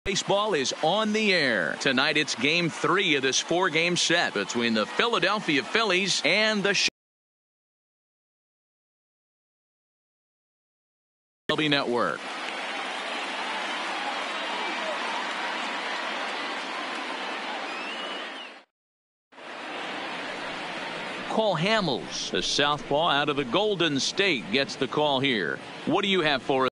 Baseball is on the air. Tonight it's game 3 of this 4-game set between the Philadelphia Phillies and the MLB Network. Cole Hamels, the southpaw out of the Golden State, gets the call here. What do you have for us?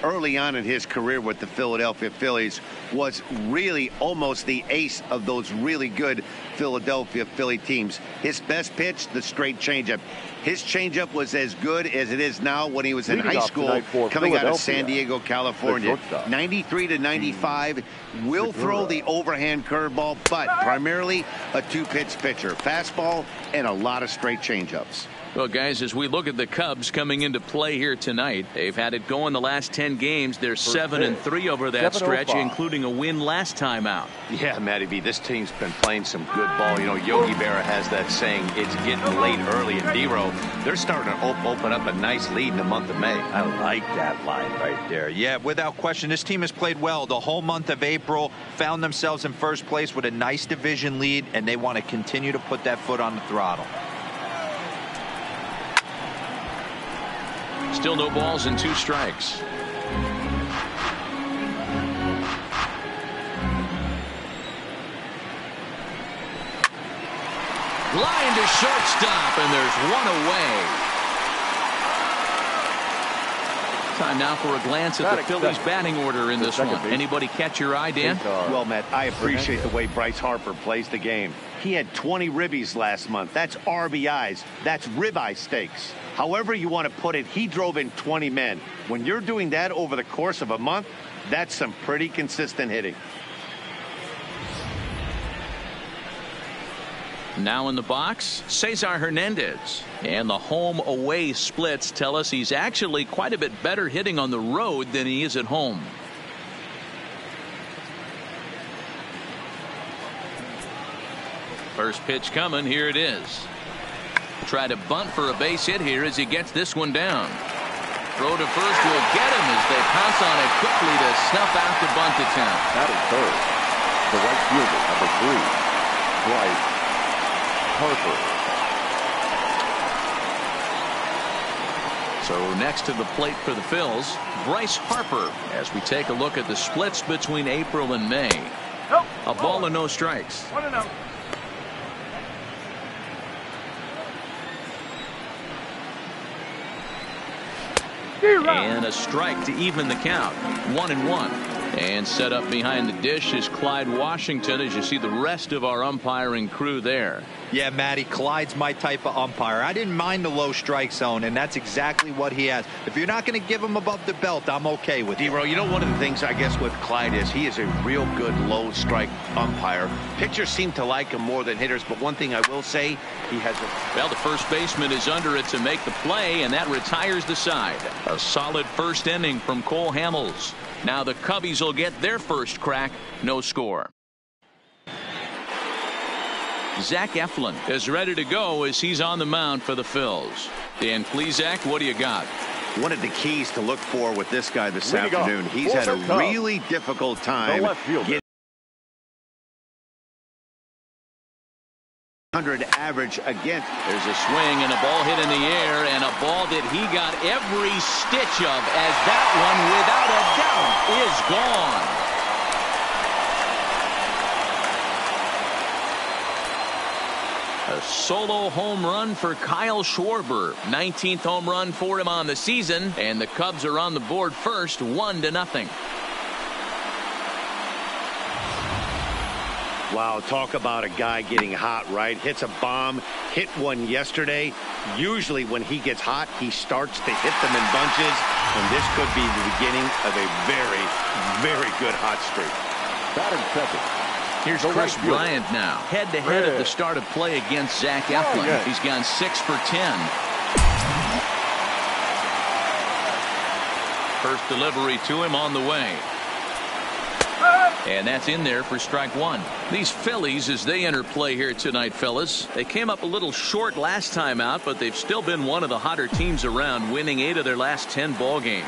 Early on in his career with the Philadelphia Phillies was really almost the ace of those really good Philadelphia Philly teams. His best pitch, the straight changeup. His changeup was as good as it is now when he was in high school coming out of San Diego, California. 93 to 95, will throw the overhand curveball, but primarily a two-pitch pitcher. Fastball and a lot of straight changeups. Well, guys, as we look at the Cubs coming into play here tonight, they've had it going the last 10 games. They're 7-3 over that stretch, including a win last time out. Yeah, Matty V, this team's been playing some good ball. You know, Yogi Berra has that saying, it's getting late early. And D-Row, they're starting to open up a nice lead in the month of May. I like that line right there. Yeah, without question, this team has played well the whole month of April, found themselves in first place with a nice division lead, and they want to continue to put that foot on the throttle. Still no balls and 2 strikes. Line to shortstop, and there's one away. Time now for a glance at the Phillies batting order in this one. Anybody catch your eye, Dan? Well, Matt, I appreciate the way Bryce Harper plays the game. He had 20 ribbies last month. That's RBIs. That's ribeye steaks. However you want to put it, he drove in 20 men. When you're doing that over the course of a month, that's some pretty consistent hitting. Now in the box, Cesar Hernandez. And the home-away splits tell us he's actually quite a bit better hitting on the road than he is at home. First pitch coming. Here it is. Try to bunt for a base hit here as he gets this one down. Throw to first will get him as they pounce on it quickly to snuff out the bunt attempt. That is third. The right fielder, number 3, Bryce Harper. So next to the plate for the Phils, Bryce Harper, as we take a look at the splits between April and May. A ball and no strikes. 1-0. And a strike to even the count. 1-1. And set up behind the dish is Clyde Washington, as you see the rest of our umpiring crew there. Yeah, Matty, Clyde's my type of umpire. I didn't mind the low strike zone, and that's exactly what he has. If you're not going to give him above the belt, I'm okay with it. D-Row, you know, one of the things I guess with Clyde is he is a real good low strike umpire. Pitchers seem to like him more than hitters, but one thing I will say, he has a... Well, the first baseman is under it to make the play, and that retires the side. A solid first inning from Cole Hamels. Now the Cubbies will get their first crack. No score. Zach Eflin is ready to go as he's on the mound for the Phils. Dan Plesac, what do you got? One of the keys to look for with this guy this afternoon, he's had a really difficult time getting 100 average again. There's a swing and a ball hit in the air, and a ball that he got every stitch of, as that one without a doubt is gone. A solo home run for Kyle Schwarber. 19th home run for him on the season, and the Cubs are on the board first, 1-0. Wow, talk about a guy getting hot, right? Hits a bomb, hit one yesterday. Usually when he gets hot, he starts to hit them in bunches, and this could be the beginning of a very, very good hot streak. Batting second. Here's Chris Bryant now, head-to-head at the start of play against Zach Eflin. He's gone 6 for 10. First delivery to him on the way. And that's in there for strike one. These Phillies, as they enter play here tonight, fellas, they came up a little short last time out, but they've still been one of the hotter teams around, winning 8 of their last 10 ball games.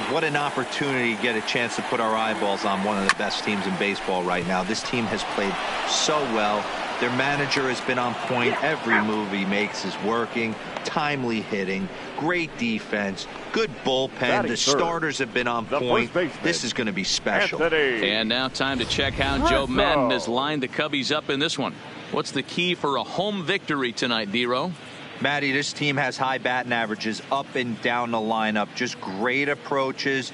What an opportunity to get a chance to put our eyeballs on one of the best teams in baseball right now. This team has played so well. Their manager has been on point. Every move he makes is working. Timely hitting, great defense, good bullpen. The starters have been on point. This is going to be special. And now time to check how Joe Madden has lined the Cubbies up in this one. What's the key for a home victory tonight, D-Row? Matty, this team has high batting averages up and down the lineup. Just great approaches,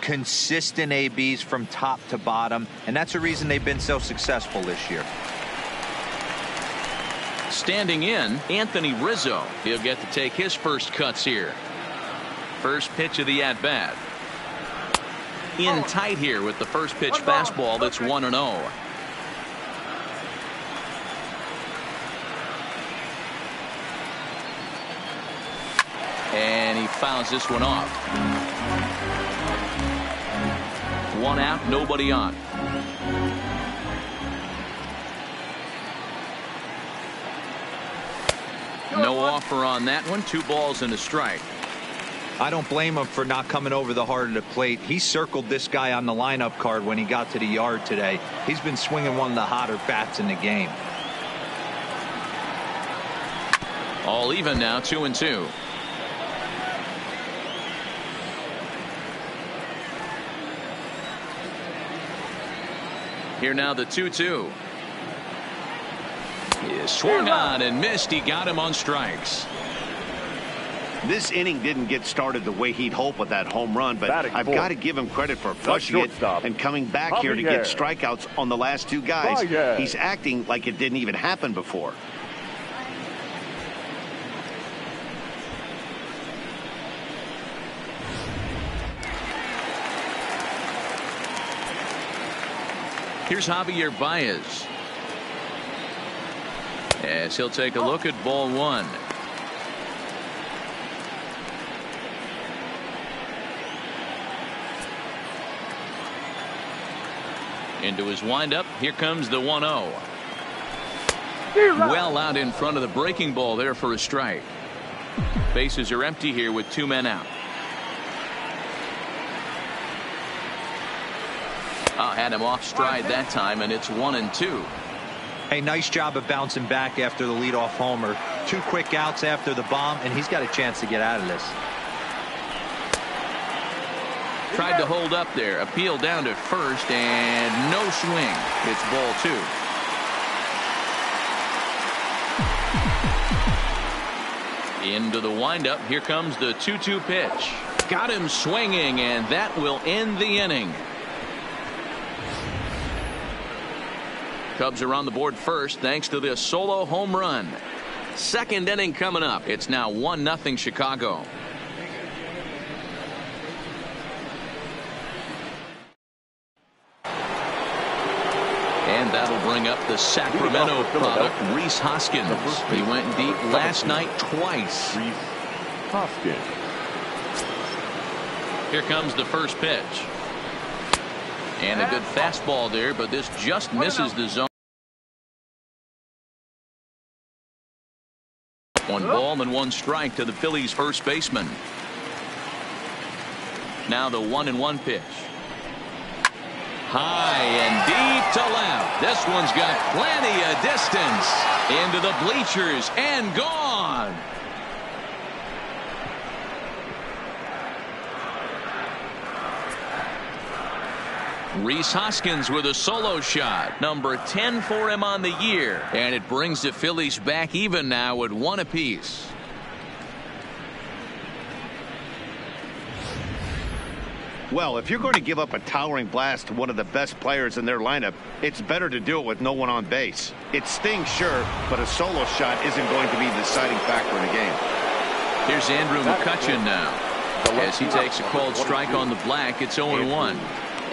consistent ABs from top to bottom, and that's the reason they've been so successful this year. Standing in, Anthony Rizzo. He'll get to take his first cuts here. First pitch of the at-bat. In tight here with the first pitch fastball that's 1-0. And he fouls this one off. 1 out, nobody on. No offer on that one. 2 balls and a strike. I don't blame him for not coming over the heart of the plate. He circled this guy on the lineup card when he got to the yard today. He's been swinging one of the hotter bats in the game. All even now, 2-2. Here now the 2-2. He swung on and missed. He got him on strikes. This inning didn't get started the way he'd hope with that home run, but I've got to give him credit for flushing it and coming back here to get strikeouts on the last 2 guys. He's acting like it didn't even happen before. Here's Javier Baez. As he'll take a look at ball 1. Into his windup. Here comes the 1-0. Well out in front of the breaking ball there for a strike. Bases are empty here with 2 men out. Had him off stride that time, and it's 1-2. Hey, nice job of bouncing back after the leadoff homer. 2 quick outs after the bomb, and he's got a chance to get out of this. Tried to hold up there. Appeal down to first, and no swing. It's ball 2. Into the windup. Here comes the 2-2 pitch. Got him swinging, and that will end the inning. Cubs are on the board first thanks to this solo home run. Second inning coming up. It's now 1-0 Chicago. And that'll bring up the Sacramento product, Rhys Hoskins. He went deep last night twice. Rhys Hoskins. Here comes the first pitch. And a good fastball there, but this just misses the zone. 1 ball and 1 strike to the Phillies first baseman. Now the 1-1 pitch. High and deep to left. This one's got plenty of distance into the bleachers and gone. Rhys Hoskins with a solo shot, number 10 for him on the year, and it brings the Phillies back even now at 1 apiece. Well, if you're going to give up a towering blast to one of the best players in their lineup, it's better to do it with no one on base. It stings, sure, but a solo shot isn't going to be the deciding factor in the game. Here's Andrew McCutchen now. As he takes a called strike on the black, it's 0-1.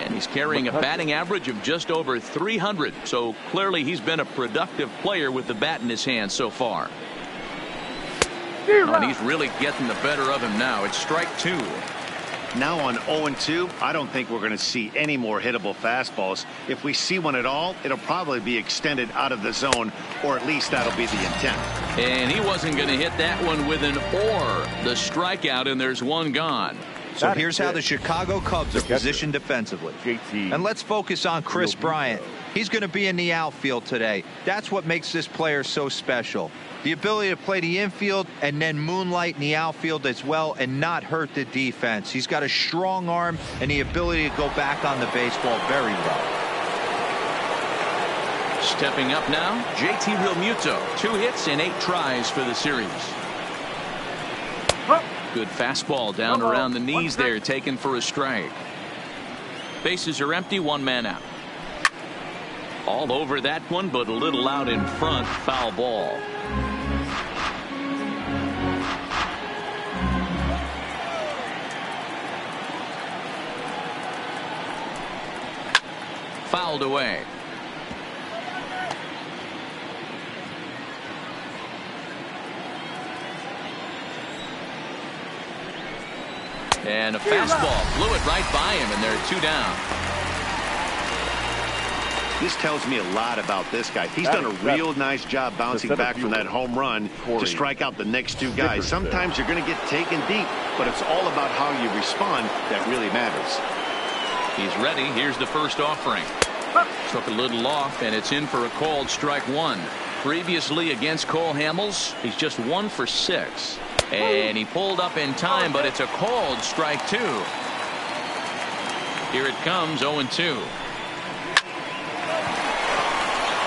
And he's carrying a batting average of just over 300. So clearly he's been a productive player with the bat in his hand so far. And he's really getting the better of him now. It's strike 2. Now on 0-2, I don't think we're going to see any more hittable fastballs. If we see one at all, it'll probably be extended out of the zone, or at least that'll be the intent. And he wasn't going to hit that one with an or. The strikeout, and there's one gone. So here's how the Chicago Cubs are positioned defensively. And let's focus on Chris Bryant. He's going to be in the outfield today. That's what makes this player so special. The ability to play the infield and then moonlight in the outfield as well and not hurt the defense. He's got a strong arm and the ability to go back on the baseball very well. Stepping up now, JT Realmuto. 2 hits and 8 tries for the series. Good fastball down around the knees there, taken for a strike. Bases are empty, 1 man out. All over that one, but a little out in front. Foul ball. Fouled away. And a fastball blew it right by him, and there are 2 down. This tells me a lot about this guy. He's done a real nice job bouncing back from that home run to strike out the next 2 guys. Sometimes you're going to get taken deep, but it's all about how you respond that really matters. He's ready. Here's the first offering. Took a little off, and it's in for a called strike 1. Previously against Cole Hamels, he's just 1 for 6. And he pulled up in time, but it's a called strike 2. Here it comes, 0-2.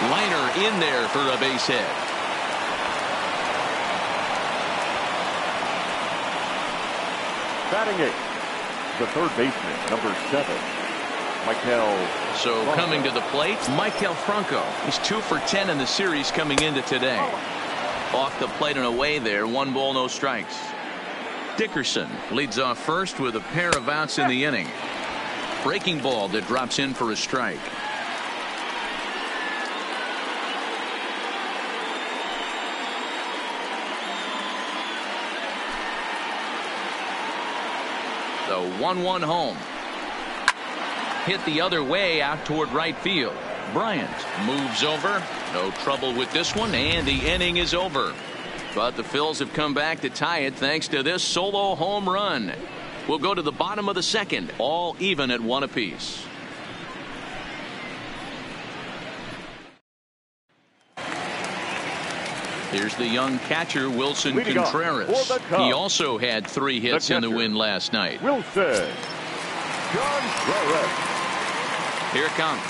Liner in there for a base hit. Batting 8th, the third baseman, number 7, Michael. So coming to the plate, Michael Franco. He's 2 for 10 in the series coming into today. Off the plate and away there, 1 ball, no strikes. Dickerson leads off first with a pair of outs in the inning. Breaking ball that drops in for a strike. The 1-1 home. Hit the other way out toward right field. Bryant moves over. No trouble with this one, and the inning is over. But the Phils have come back to tie it thanks to this solo home run. We'll go to the bottom of the 2nd, all even at 1 apiece. Here's the young catcher, Wilson Contreras. He also had 3 hits in the win last night. Wilson Contreras. Here it comes.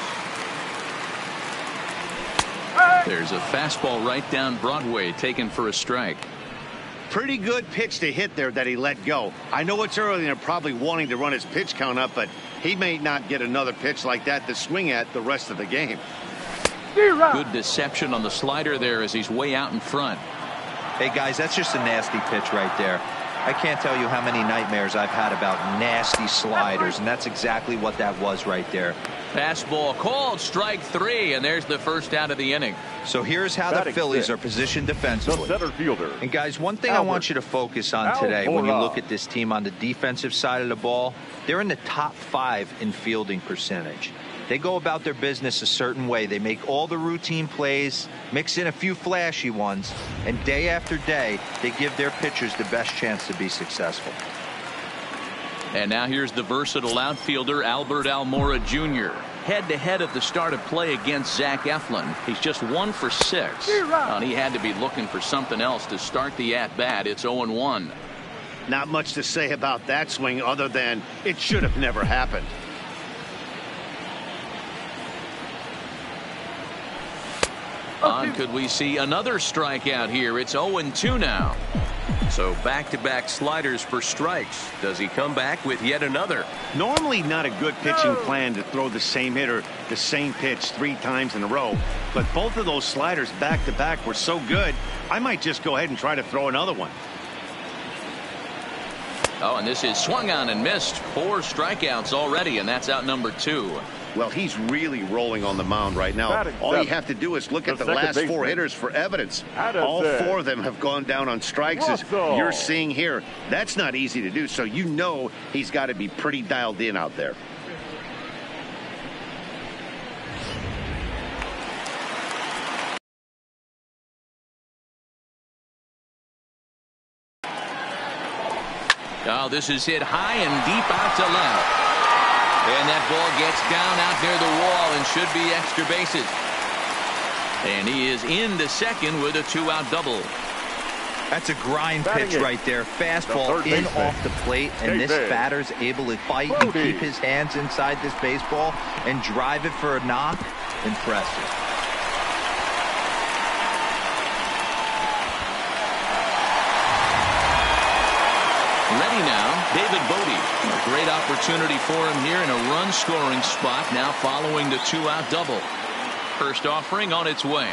There's a fastball right down Broadway, taken for a strike. Pretty good pitch to hit there that he let go. I know it's early and they're probably wanting to run his pitch count up, but he may not get another pitch like that to swing at the rest of the game. Good deception on the slider there as he's way out in front. Hey guys, that's just a nasty pitch right there. I can't tell you how many nightmares I've had about nasty sliders, and that's exactly what that was right there. Fastball called strike 3, and there's the first out of the inning. So here's how the Phillies are positioned defensively. The center fielder. And guys, one thing I want you to focus on today when you look at this team on the defensive side of the ball, they're in the top 5 in fielding percentage. They go about their business a certain way. They make all the routine plays, mix in a few flashy ones, and day after day, they give their pitchers the best chance to be successful. And now here's the versatile outfielder, Albert Almora Jr. Head-to-head at the start of play against Zach Eflin. He's just 1 for 6. And he had to be looking for something else to start the at-bat. It's 0-1. Not much to say about that swing other than it should have never happened. Could we see another strikeout here? It's 0-2 now. So back-to-back sliders for strikes. Does he come back with yet another? Normally not a good pitching plan to throw the same hitter the same pitch 3 times in a row, but both of those sliders back-to-back were so good, I might just go ahead and try to throw another one. Oh, and this is swung on and missed. 4 strikeouts already, and that's out number 2. Well, he's really rolling on the mound right now. All you have to do is look at the last 4 hitters for evidence. All 4 of them have gone down on strikes, as you're seeing here. That's not easy to do, so you know he's got to be pretty dialed in out there. Oh, this is hit high and deep out to left. And that ball gets down out near the wall and should be extra bases. And he is into second with a 2-out double. That's a grind pitch right there. Fastball in off the plate, and this batter's able to fight and keep his hands inside this baseball and drive it for a knock. Impressive. Ready now, David Bodie. A great opportunity for him here in a run-scoring spot now following the 2-out double. First offering on its way.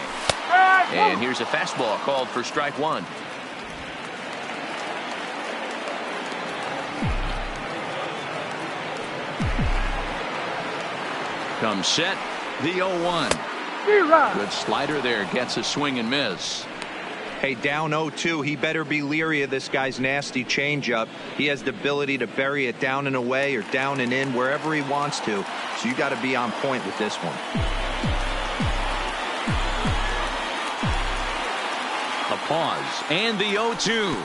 And here's a fastball called for strike 1. Comes set, the 0-1. Good slider there, gets a swing and miss. Hey, down 0-2, he better be leery of this guy's nasty changeup. He has the ability to bury it down and away or down and in wherever he wants to. So you got to be on point with this one. A pause and the 0-2.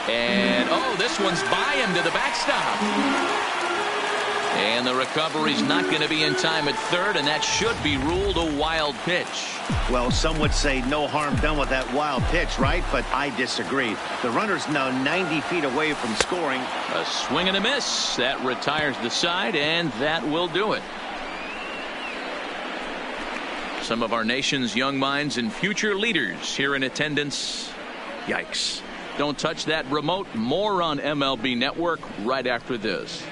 And oh, this one's by him to the backstop. And the recovery's not going to be in time at third, and that should be ruled a wild pitch. Well, some would say no harm done with that wild pitch, right? But I disagree. The runner's now 90 feet away from scoring. A swing and a miss. That retires the side, and that will do it. Some of our nation's young minds and future leaders here in attendance. Yikes. Don't touch that remote. More on MLB Network right after this.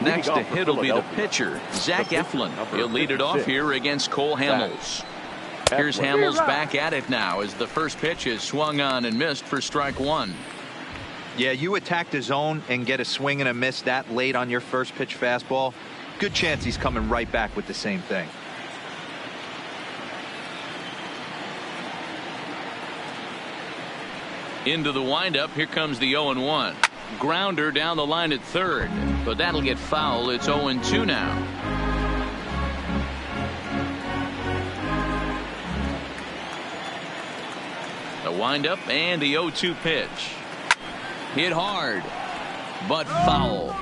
Next to hit will be the pitcher, Zach Eflin. He'll lead it off here against Cole Hamels. Here's Hamels back at it now as the first pitch is swung on and missed for strike 1. Yeah, you attack the zone and get a swing and a miss that late on your first pitch fastball. Good chance he's coming right back with the same thing. Into the windup. Here comes the 0-1. Grounder down the line at third, but that'll get foul. It's 0-2 now. The windup and the 0-2 pitch. Hit hard, but foul.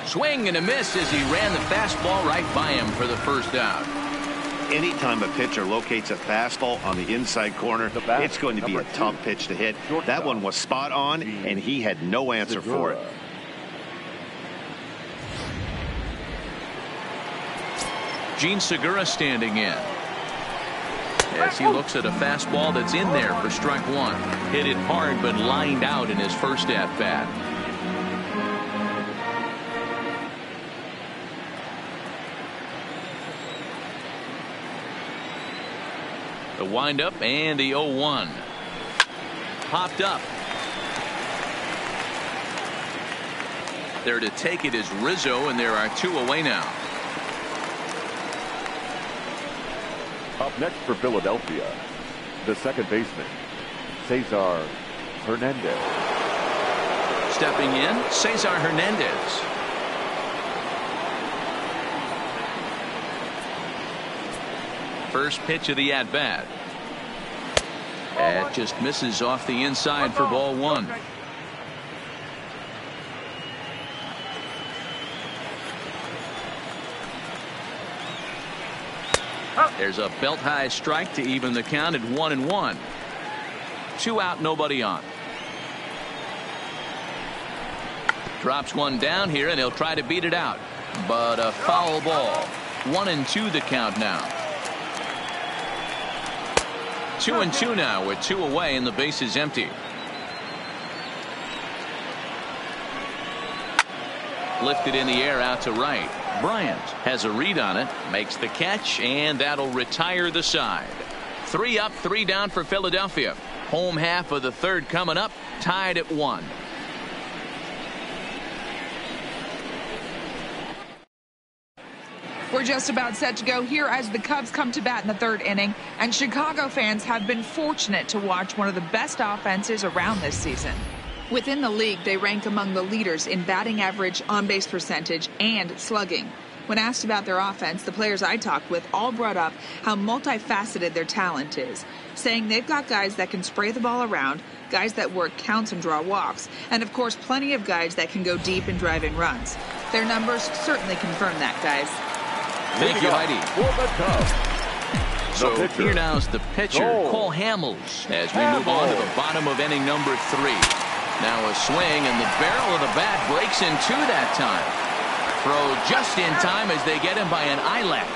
Swing and a miss as he ran the fastball right by him for the first out. anytime a pitcher locates a fastball on the inside corner, it's going to be a tough pitch to hit. That one was spot on, and he had no answer for it. Gene Segura standing in as he looks at a fastball that's in there for strike one. Hit it hard but lined out in his first at bat. The windup and the 0-1. Popped up. There to take it is Rizzo, and there are 2 away now. Up next for Philadelphia, the second baseman, Cesar Hernandez. Stepping in, Cesar Hernandez. First pitch of the at-bat. It just misses off the inside for ball one. There's a belt-high strike to even the count at 1-1. 2 out, nobody on. Drops one down here, and he'll try to beat it out. But a foul ball. 1-2 the count now. 2-2 now with 2 away, and the base is empty. Lifted in the air out to right. Bryant has a read on it, makes the catch, and that'll retire the side. 3 up, 3 down for Philadelphia. Home half of the third coming up, tied at 1. We're just about set to go here as the Cubs come to bat in the third inning, and Chicago fans have been fortunate to watch one of the best offenses around this season. Within the league, they rank among the leaders in batting average, on-base percentage, and slugging. When asked about their offense, the players I talked with all brought up how multifaceted their talent is, saying they've got guys that can spray the ball around, guys that work counts and draw walks, and of course plenty of guys that can go deep and drive in runs. Their numbers certainly confirm that, guys. Thank you, Heidi. So here now is the pitcher, Cole Hamels, as we move on to the bottom of inning number 3. Now a swing, and the barrel of the bat breaks in 2 that time. Throw just in time as they get him by an eyelash.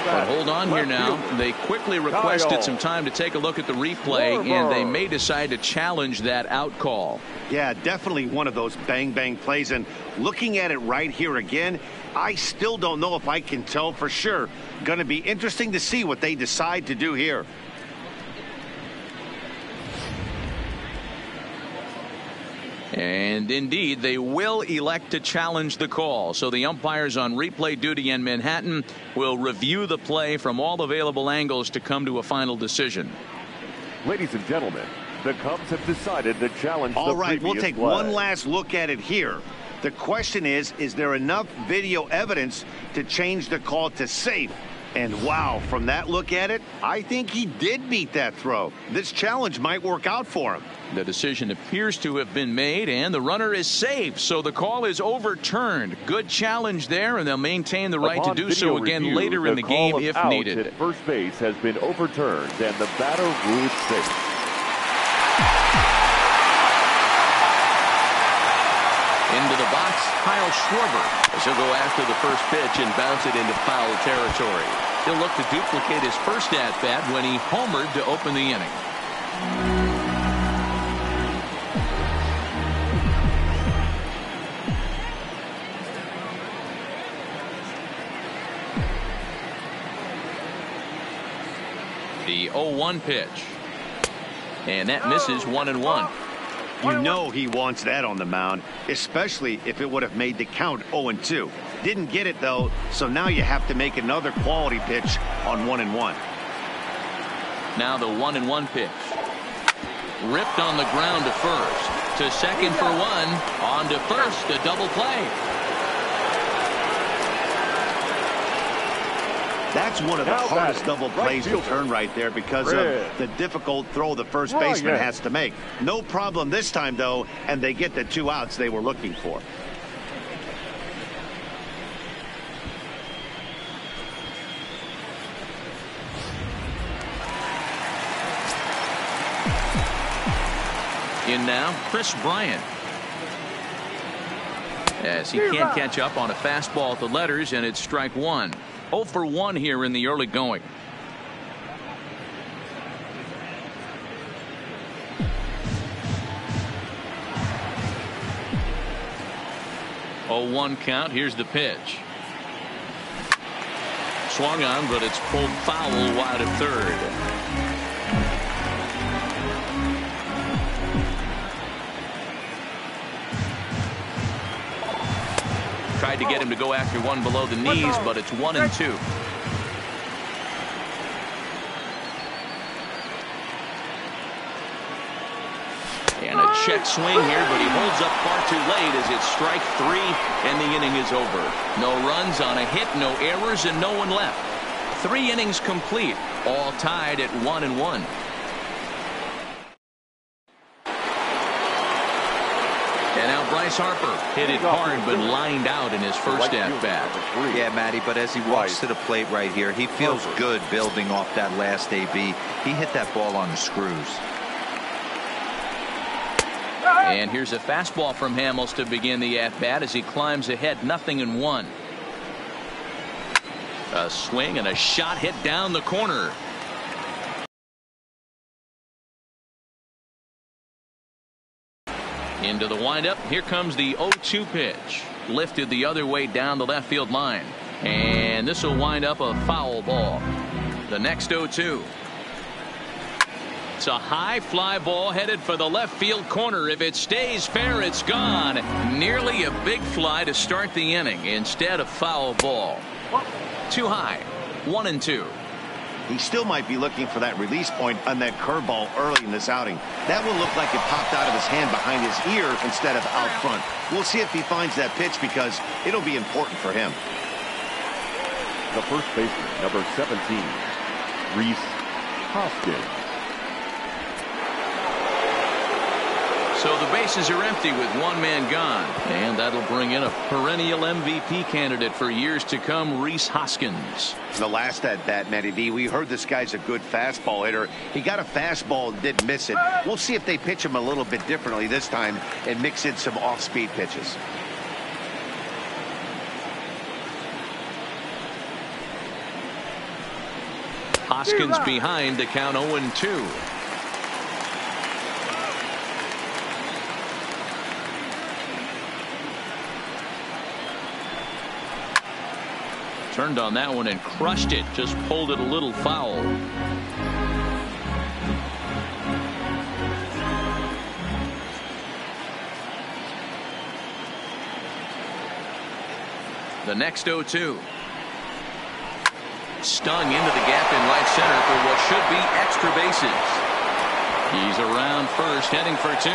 But hold on here now. They quickly requested some time to take a look at the replay, and they may decide to challenge that out call. Yeah, definitely one of those bang-bang plays. And looking at it right here again, I still don't know if I can tell for sure. Going to be interesting to see what they decide to do here. And indeed, they will elect to challenge the call. So the umpires on replay duty in Manhattan will review the play from all available angles to come to a final decision. Ladies and gentlemen, the Cubs have decided to challenge all right, we'll take play. one last look at it here. The question is there enough video evidence to change the call to safe? And wow, from that look at it, I think he did beat that throw. This challenge might work out for him. The decision appears to have been made, and the runner is safe, so the call is overturned. Good challenge there, and they'll maintain the right to do so again later in the game if needed. At first base has been overturned, and the batter ruled safe. Into the box, Kyle Schwarber, as he'll go after the first pitch and bounce it into foul territory. He'll look to duplicate his first at-bat when he homered to open the inning. The 0-1 pitch. And that misses 1-1. You know he wants that on the mound, especially if it would have made the count 0-2. Didn't get it, though, so now you have to make another quality pitch on 1-1. Now the 1-1 pitch. Ripped on the ground to first. To second for 1. On to first, a double play. That's one of the hardest double plays to turn right there because of the difficult throw the first baseman has to make. No problem this time, though, and they get the 2 outs they were looking for. In now, Chris Bryant. As he can't catch up on a fastball at the letters, and it's strike one. 0 for 1 here in the early going. 0-1 count. Here's the pitch. Swung on, but it's pulled foul wide of third. Tried to get him to go after one below the knees, but it's 1-2. And a check swing here, but he holds up far too late as it's strike three, and the inning is over. No runs on a hit, no errors, and no one left. 3 innings complete, all tied at 1-1. And now Bryce Harper hit it hard, but lined out in his first at-bat. Yeah, Matty, but as he walks to the plate right here, he feels good building off that last AB. He hit that ball on the screws. And here's a fastball from Hamels to begin the at-bat as he climbs ahead, 0-1. A swing and a shot hit down the corner. Into the windup. Here comes the 0-2 pitch. Lifted the other way down the left field line. And this will wind up a foul ball. The next 0-2. It's a high fly ball headed for the left field corner. If it stays fair, it's gone. Nearly a big fly to start the inning. Instead, a foul ball. Too high. 1-2. He still might be looking for that release point on that curveball early in this outing. That will look like it popped out of his hand behind his ear instead of out front. We'll see if he finds that pitch because it'll be important for him. The first baseman, number 17, Rhys Hoskins. So the bases are empty with one man gone, and that'll bring in a perennial MVP candidate for years to come, Rhys Hoskins. The last at bat, Matty D, we heard this guy's a good fastball hitter. He got a fastball, didn't miss it. We'll see if they pitch him a little bit differently this time and mix in some off-speed pitches. Hoskins behind, the count 0-2. Turned on that one and crushed it. Just pulled it a little foul. The next 0-2. Stung into the gap in right center for what should be extra bases. He's around first, heading for 2.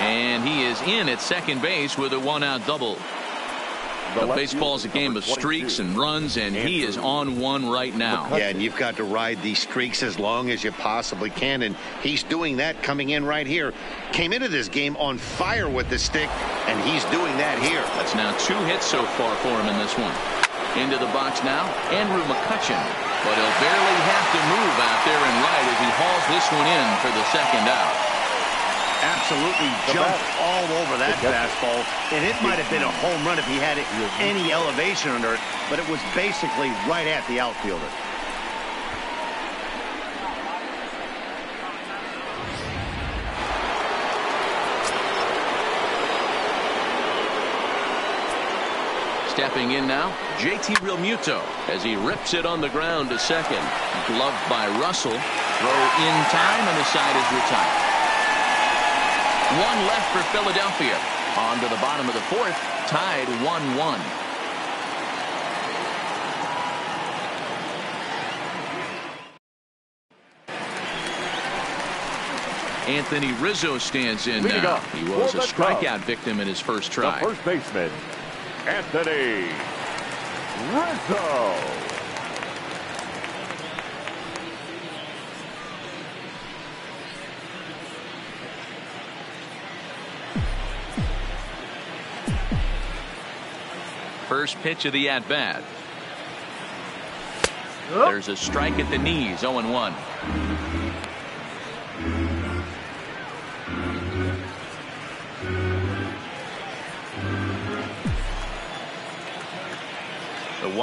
And he is in at second base with a 1-out double. But baseball's a game of streaks and runs, and he is on one right now. Yeah, and you've got to ride these streaks as long as you possibly can, and he's doing that coming in right here. Came into this game on fire with the stick, and he's doing that here. That's now 2 hits so far for him in this one. Into the box now, Andrew McCutchen. But he'll barely have to move out there and right as he hauls this one in for the second out. Absolutely jumped all over that fastball, and it might have been a home run if he had any elevation under it, but it was basically right at the outfielder. Stepping in now, JT Realmuto as he rips it on the ground to second. Gloved by Russell. Throw in time, and the side is retired. 1 left for Philadelphia. On to the bottom of the 4th, tied 1-1. Anthony Rizzo stands in now. He was a strikeout victim in his first try. The first baseman, Anthony Rizzo. First pitch of the at-bat. There's a strike at the knees, 0-1.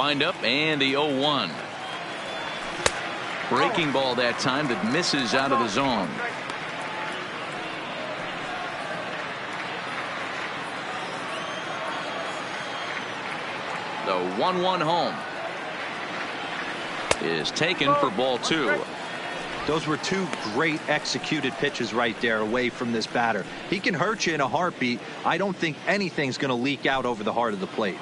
windup and the 0-1. Breaking ball that time that misses out of the zone. The 1-1 home is taken for ball 2. Those were two great executed pitches right there away from this batter. He can hurt you in a heartbeat. I don't think anything's going to leak out over the heart of the plate.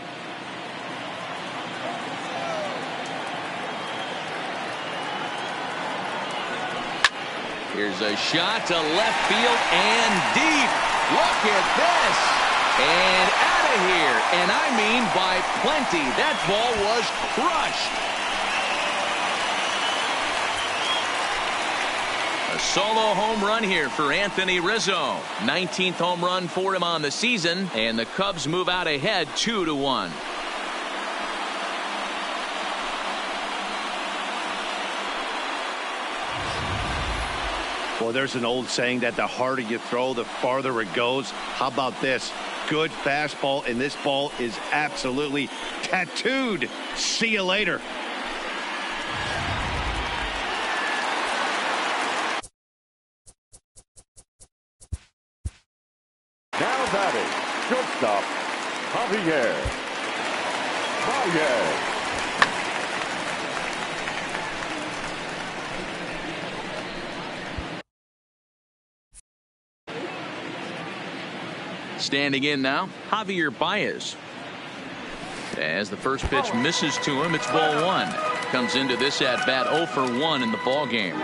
Here's a shot to left field and deep. Look at this. And out of here. And I mean by plenty. That ball was crushed. A solo home run here for Anthony Rizzo. 19th home run for him on the season. And the Cubs move out ahead 2-1. Well, there's an old saying that the harder you throw, the farther it goes. How about this? Good fastball, and this ball is absolutely tattooed. See you later. Now batting, shortstop, Javier Baez. Standing in now, Javier Baez. As the first pitch misses to him, it's ball 1. Comes into this at bat 0 for 1 in the ball game.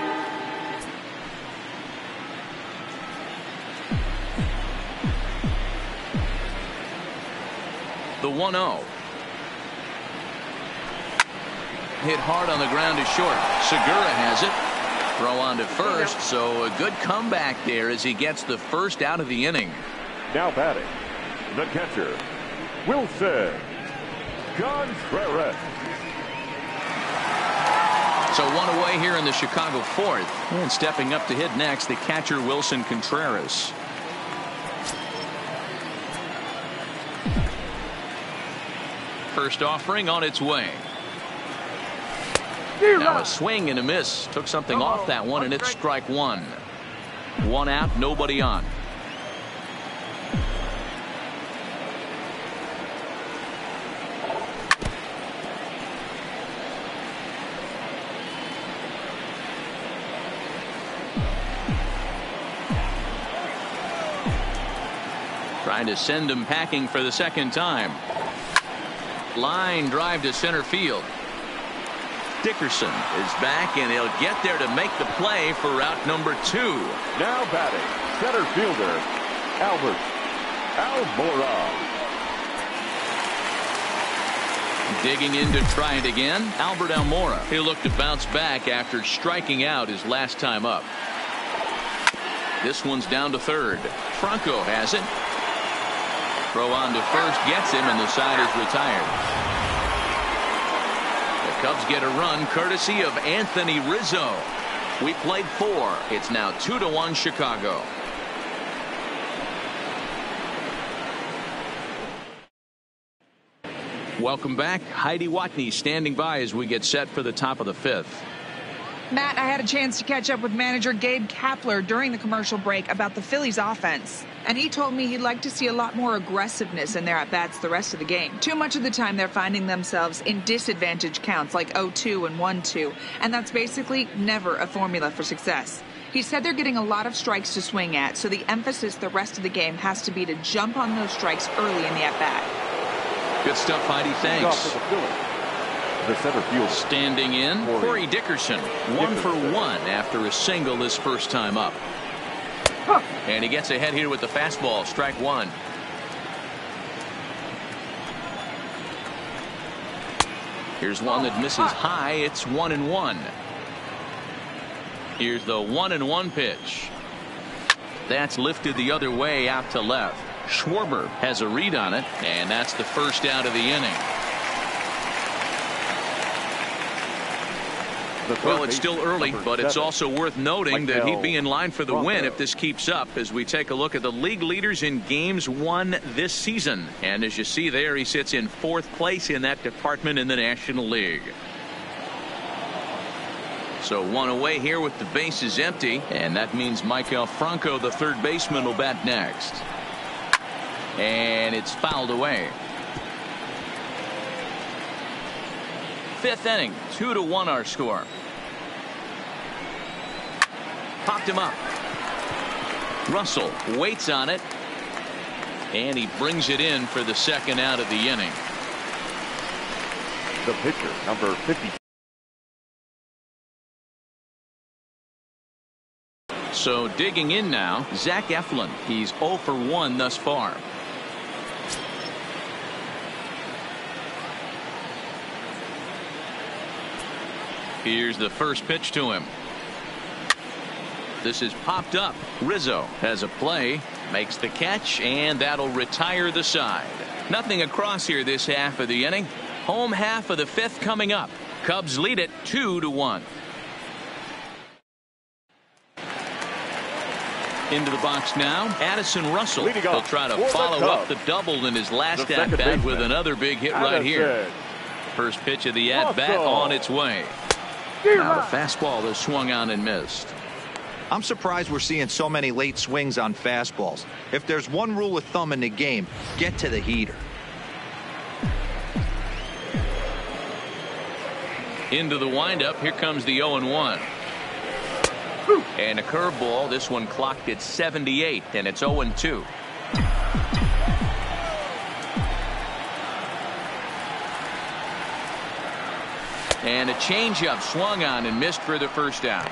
The 1-0. Hit hard on the ground to short. Segura has it. Throw on to first, so a good comeback there as he gets the first out of the inning. Now batting, the catcher, Wilson Contreras. So one away here in the Chicago 4th. And stepping up to hit next, the catcher Wilson Contreras. First offering on its way. Now a swing and a miss. Took something off that one, and it's strike 1. 1 out, nobody on. Trying to send him packing for the second time. Line drive to center field. Dickerson is back, and he'll get there to make the play for route number 2. Now batting, center fielder, Albert Almora. Digging in to try it again, Albert Almora. He'll look to bounce back after striking out his last time up. This one's down to third. Franco has it. Throw on to first gets him, and the side is retired. The Cubs get a run courtesy of Anthony Rizzo. We played 4. It's now 2-1 Chicago. Welcome back. Heidi Watney standing by as we get set for the top of the 5th. Matt, I had a chance to catch up with manager Gabe Kapler during the commercial break about the Phillies offense. And he told me he'd like to see a lot more aggressiveness in their at-bats the rest of the game. Too much of the time they're finding themselves in disadvantage counts like 0-2 and 1-2. And that's basically never a formula for success. He said they're getting a lot of strikes to swing at, so the emphasis the rest of the game has to be to jump on those strikes early in the at-bat. Good stuff, Heidi. Thanks. The center field. Standing in, Corey Dickerson. 1 for 1 after a single his first time up. And he gets ahead here with the fastball. Strike 1. Here's one that misses high. It's 1-1. Here's the 1-1 pitch. That's lifted the other way out to left. Schwarber has a read on it, and that's the first out of the inning. Well, it's still early, but it's also worth noting that he'd be in line for the win if this keeps up, as we take a look at the league leaders in games won this season. And as you see there, he sits in 4th place in that department in the National League. So 1 away here with the bases empty, and that means Michael Franco, the third baseman, will bat next. And it's fouled away. 5th inning, 2-1 our score. Popped him up. Russell waits on it, and he brings it in for the second out of the inning. The pitcher, number 50. So digging in now, Zach Eflin. He's 0 for 1 thus far. Here's the first pitch to him. This is popped up. Rizzo has a play, makes the catch, and that'll retire the side. Nothing across here this half of the inning. Home half of the 5th coming up. Cubs lead it 2-1. Into the box now, Addison Russell. He'll try to follow up the double in his last at-bat with another big hit right here. First pitch of the at-bat on its way. Now the fastball is swung on and missed. I'm surprised we're seeing so many late swings on fastballs. If there's one rule of thumb in the game, get to the heater. Into the windup, here comes the 0-1. And a curveball, this one clocked at 78, and it's 0-2. And a changeup swung on and missed for the first out.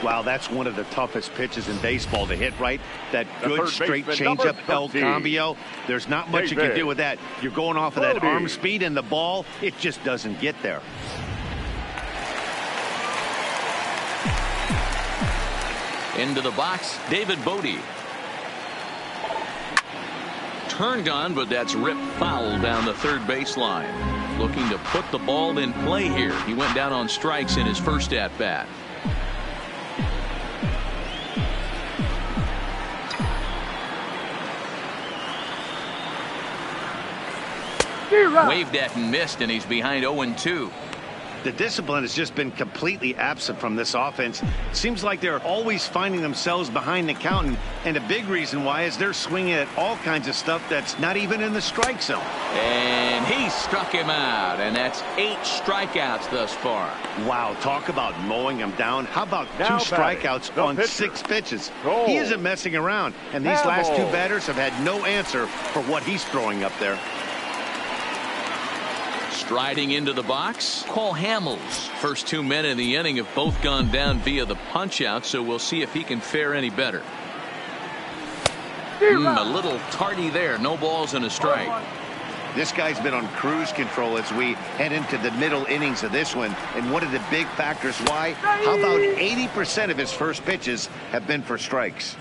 Wow, that's one of the toughest pitches in baseball to hit, right? That good straight changeup El Cambio. There's not much you can do with that. You're going off of that arm speed, and the ball, it just doesn't get there. Into the box, David Bodie. Turned on, but that's ripped foul down the third baseline. Looking to put the ball in play here. He went down on strikes in his first at-bat. Waved at and missed, and he's behind 0-2. The discipline has just been completely absent from this offense. It seems like they're always finding themselves behind the count, and a big reason why is they're swinging at all kinds of stuff that's not even in the strike zone. And he struck him out, and that's 8 strikeouts thus far. Wow, talk about mowing him down. How about 2 strikeouts on 6 pitches? He isn't messing around, and these last 2 batters have had no answer for what he's throwing up there. Striding into the box, Cole Hamels. First 2 men in the inning have both gone down via the punch-out, so we'll see if he can fare any better. A little tardy there. No balls and a strike. This guy's been on cruise control as we head into the middle innings of this one, and one of the big factors why, how about 80% of his first pitches have been for strikes.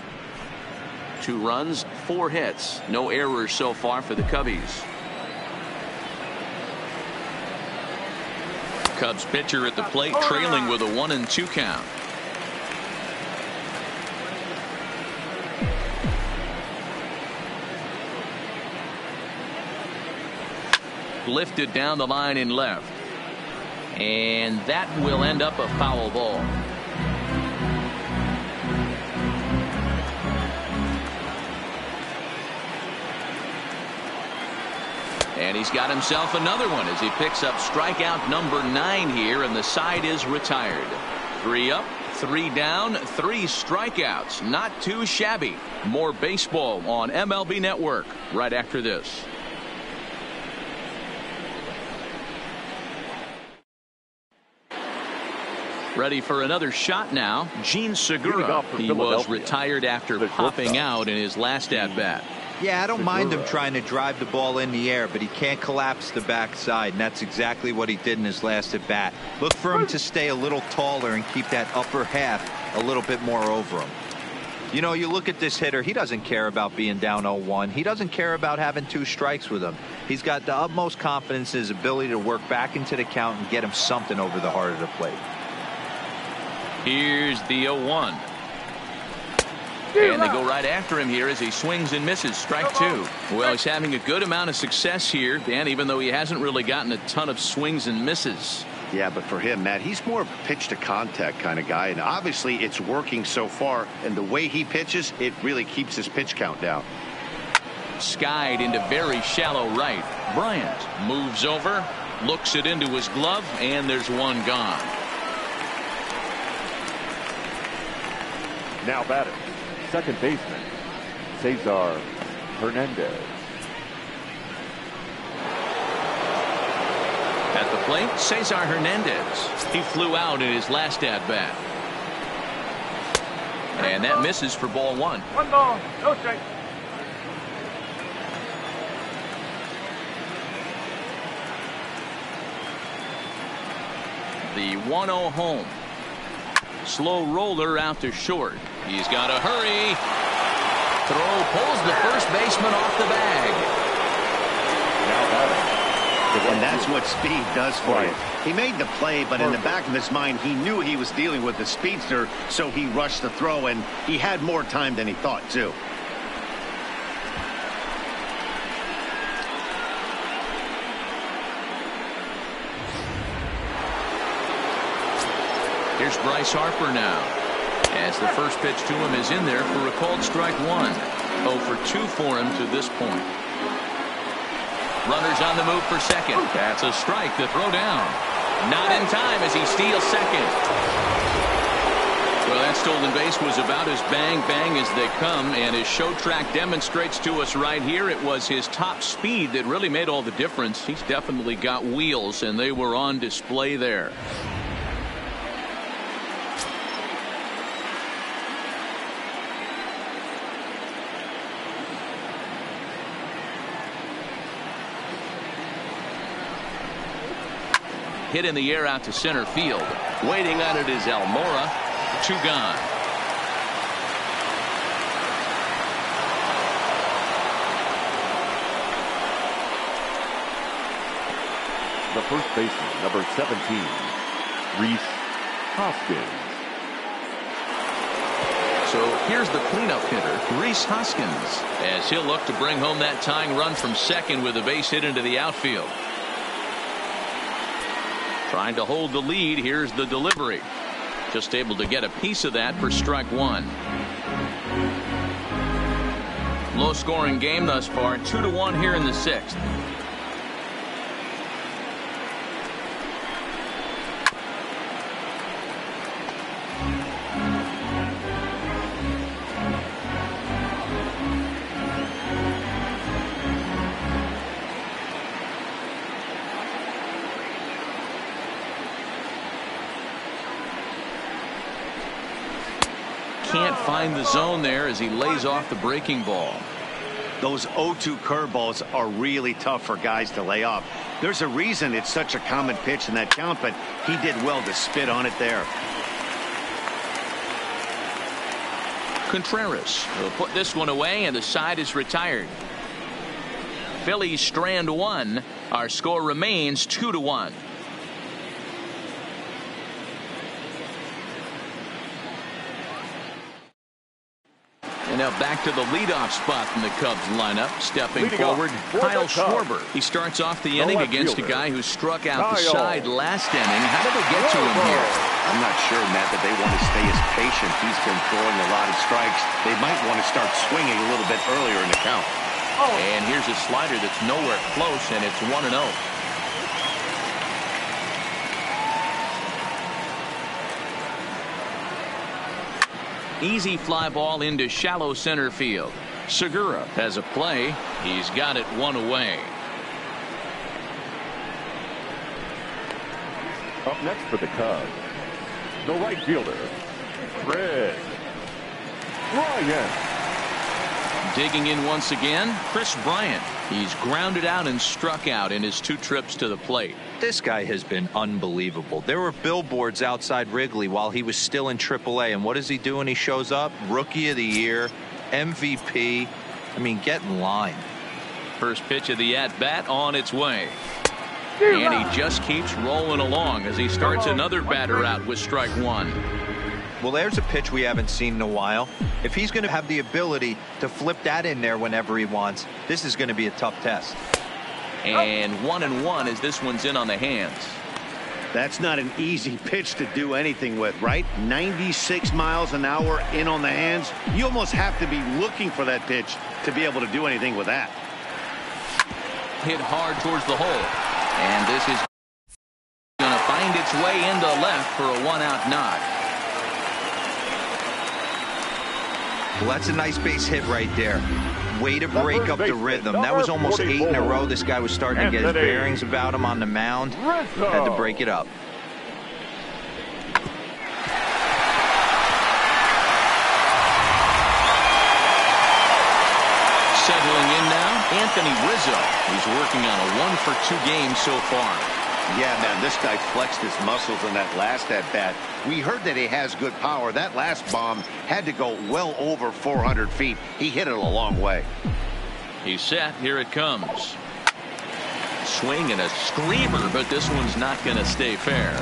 2 runs, 4 hits. No errors so far for the Cubbies. Cubs pitcher at the plate, trailing with a 1-2 count. Lifted down the line in left, and that will end up a foul ball. And he's got himself another one as he picks up strikeout number 9 here, and the side is retired. 3 up, 3 down, 3 strikeouts. Not too shabby. More baseball on MLB Network right after this. Ready for another shot now. Gene Segura. He was retired after popping out in his last at-bat. Yeah, I don't mind him trying to drive the ball in the air, but he can't collapse the backside, and that's exactly what he did in his last at bat. Look for him to stay a little taller and keep that upper half a little bit more over him. You know, you look at this hitter, he doesn't care about being down 0-1. He doesn't care about having 2 strikes with him. He's got the utmost confidence in his ability to work back into the count and get him something over the heart of the plate. Here's the 0-1. And they go right after him here as he swings and misses. Strike 2. Well, he's having a good amount of success here, Dan, even though he hasn't really gotten a ton of swings and misses. Yeah, but for him, Matt, he's more of a pitch to contact kind of guy, and obviously it's working so far, and the way he pitches, it really keeps his pitch count down. Skied into very shallow right. Bryant moves over, looks it into his glove, and there's one gone. Now batting, second baseman, Cesar Hernandez. At the plate, Cesar Hernandez. He flew out in his last at-bat. And that misses for ball 1. 1 ball, no strike. The 1-0 home. Slow roller out to short. He's got to hurry. Throw pulls the first baseman off the bag. Now batting. And that's what speed does for you. He made the play, but in the back of his mind, he knew he was dealing with the speedster, so he rushed the throw, and he had more time than he thought, too. Here's Bryce Harper now, as the first pitch to him is in there for a called strike 1. 0 for 2 for him to this point. Runners on the move for second. That's a strike. The throw down. Not in time as he steals second. Well, that stolen base was about as bang as they come, and his show track demonstrates to us right here it was his top speed that really made all the difference. He's definitely got wheels, and they were on display there. Hit in the air out to center field. Waiting on it is Almora. 2 gone. The first baseman, number 17, Rhys Hoskins. So here's the cleanup hitter, Rhys Hoskins, as he'll look to bring home that tying run from second with a base hit into the outfield. Trying to hold the lead. Here's the delivery. Just able to get a piece of that for strike 1. Low scoring game thus far. 2-1 here in the 6th. Can't find the zone there as he lays off the breaking ball. Those 0-2 curveballs are really tough for guys to lay off. There's a reason it's such a common pitch in that count, but he did well to spit on it there. Contreras will put this one away, and the side is retired. Phillies strand 1. Our score remains 2-1. And now back to the leadoff spot in the Cubs lineup. Stepping forward, Kyle Schwarber. He starts off the inning against a guy who struck out the side last inning. How did they get to him here? I'm not sure, Matt, that they want to stay as patient. He's been throwing a lot of strikes. They might want to start swinging a little bit earlier in the count. And here's a slider that's nowhere close, and it's 1-0. Easy fly ball into shallow center field. Segura has a play. He's got it 1 away. Up next for the Cubs, the right fielder, Chris Bryant. Digging in once again, Chris Bryant. He's grounded out and struck out in his 2 trips to the plate. This guy has been unbelievable. There were billboards outside Wrigley while he was still in AAA, and what does he do when he shows up? Rookie of the Year, MVP. I mean, get in line. First pitch of the at-bat on its way. And he just keeps rolling along as he starts another batter out with strike one. Well, there's a pitch we haven't seen in a while. If he's going to have the ability to flip that in there whenever he wants, this is going to be a tough test. And 1-1 as this one's in on the hands. That's not an easy pitch to do anything with, right? 96 miles an hour in on the hands. You almost have to be looking for that pitch to be able to do anything with that. Hit hard towards the hole. And this is going to find its way into left for a one-out knock. Well, that's a nice base hit right there. Way to break up the rhythm. That was almost 8 in a row. This guy was starting to get his bearings about him on the mound. Had to break it up. Settling in now, Anthony Rizzo. He's working on a 1-for-2 game so far. Yeah, man, this guy flexed his muscles in that last at-bat. We heard that he has good power. That last bomb had to go well over 400 feet. He hit it a long way. He's set. Here it comes. Swing and a screamer, but this one's not going to stay fair.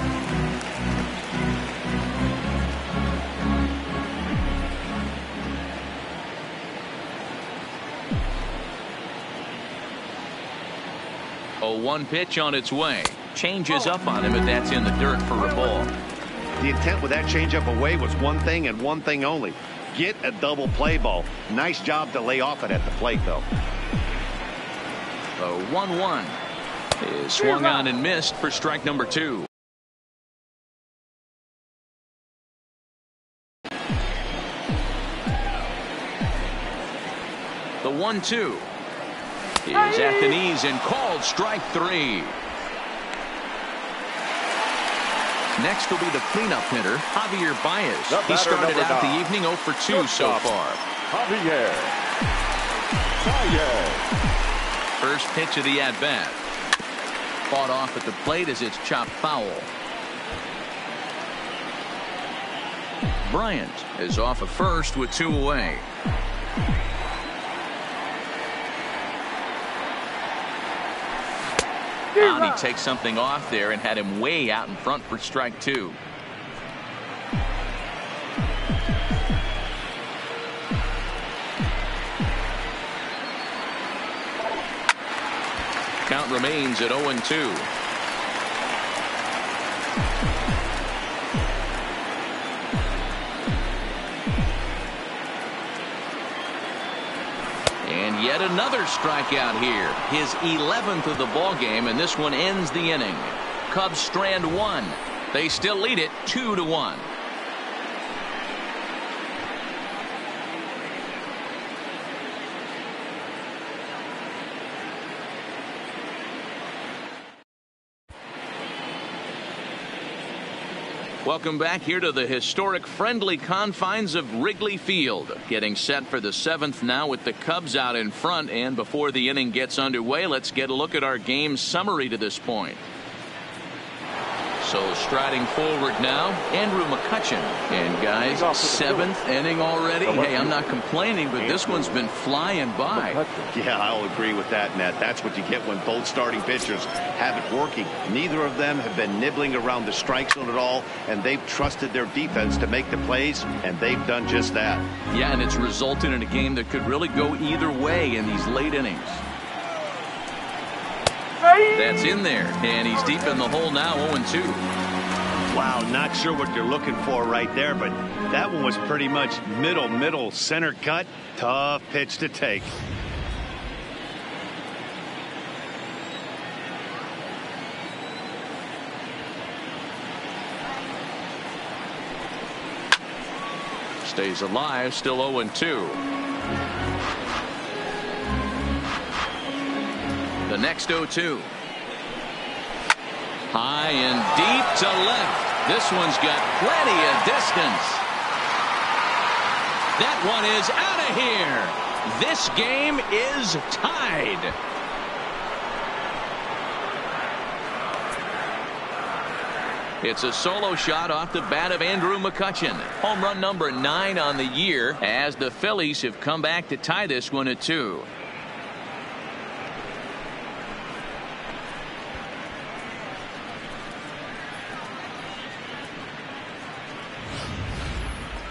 A 1 pitch on its way. Changes up on him, but that's in the dirt for a ball. The intent with that changeup away was one thing and one thing only. Get a double play ball. Nice job to lay off it at the plate, though. The 1-1 is swung on and missed for strike number 2. The 1-2 is at the knees and called strike 3. Next will be the cleanup hitter, Javier Baez. He started out the evening 0 for 2 so far. Javier Baez. First pitch of the at-bat. Fought off at the plate as it's chopped foul. Bryant is off at first with 2 away. He takes something off there and had him way out in front for strike 2. Count remains at 0-2. And yet another strikeout here. His 11th of the ball game, and this one ends the inning. Cubs strand 1. They still lead it 2-1. Welcome back here to the historic friendly confines of Wrigley Field. Getting set for the 7th now with the Cubs out in front. And before the inning gets underway, let's get a look at our game summary to this point. So striding forward now, Andrew McCutchen. And guys, 7th inning already. Hey, I'm not complaining, but this one's been flying by. Yeah, I'll agree with that, Nat. That's what you get when both starting pitchers have it working. Neither of them have been nibbling around the strike zone at all, and they've trusted their defense to make the plays, and they've done just that. Yeah, and it's resulted in a game that could really go either way in these late innings. That's in there, and he's deep in the hole now, 0-2. Wow, not sure what you're looking for right there, but that one was pretty much middle center cut. Tough pitch to take. Stays alive, still 0-2. The next 0-2. High and deep to left. This one's got plenty of distance. That one is out of here. This game is tied. It's a solo shot off the bat of Andrew McCutchen. Home run number 9 on the year, as the Phillies have come back to tie this one at 2.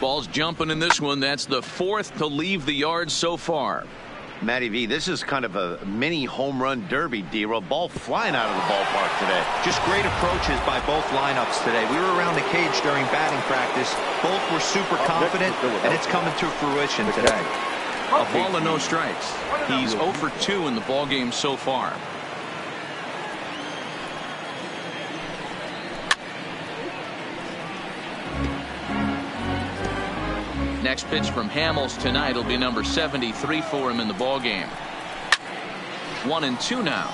Ball's jumping in this one. That's the 4th to leave the yard so far. Matty V, this is kind of a mini home run derby, D-Roll. Ball flying out of the ballpark today. Just great approaches by both lineups today. We were around the cage during batting practice. Both were super confident, and it's coming to fruition today. A ball and no strikes. He's 0 for 2 in the ballgame so far. Next pitch from Hamels tonight will be number 73 for him in the ballgame. 1-2 now.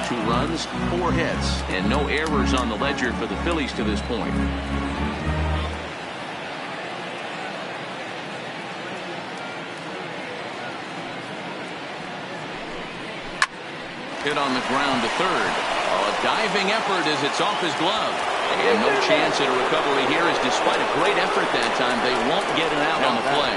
2 runs, 4 hits, and no errors on the ledger for the Phillies to this point. Hit on the ground to third. A diving effort as it's off his glove. And no chance at a recovery here, as despite a great effort that time, they won't get it out on the play.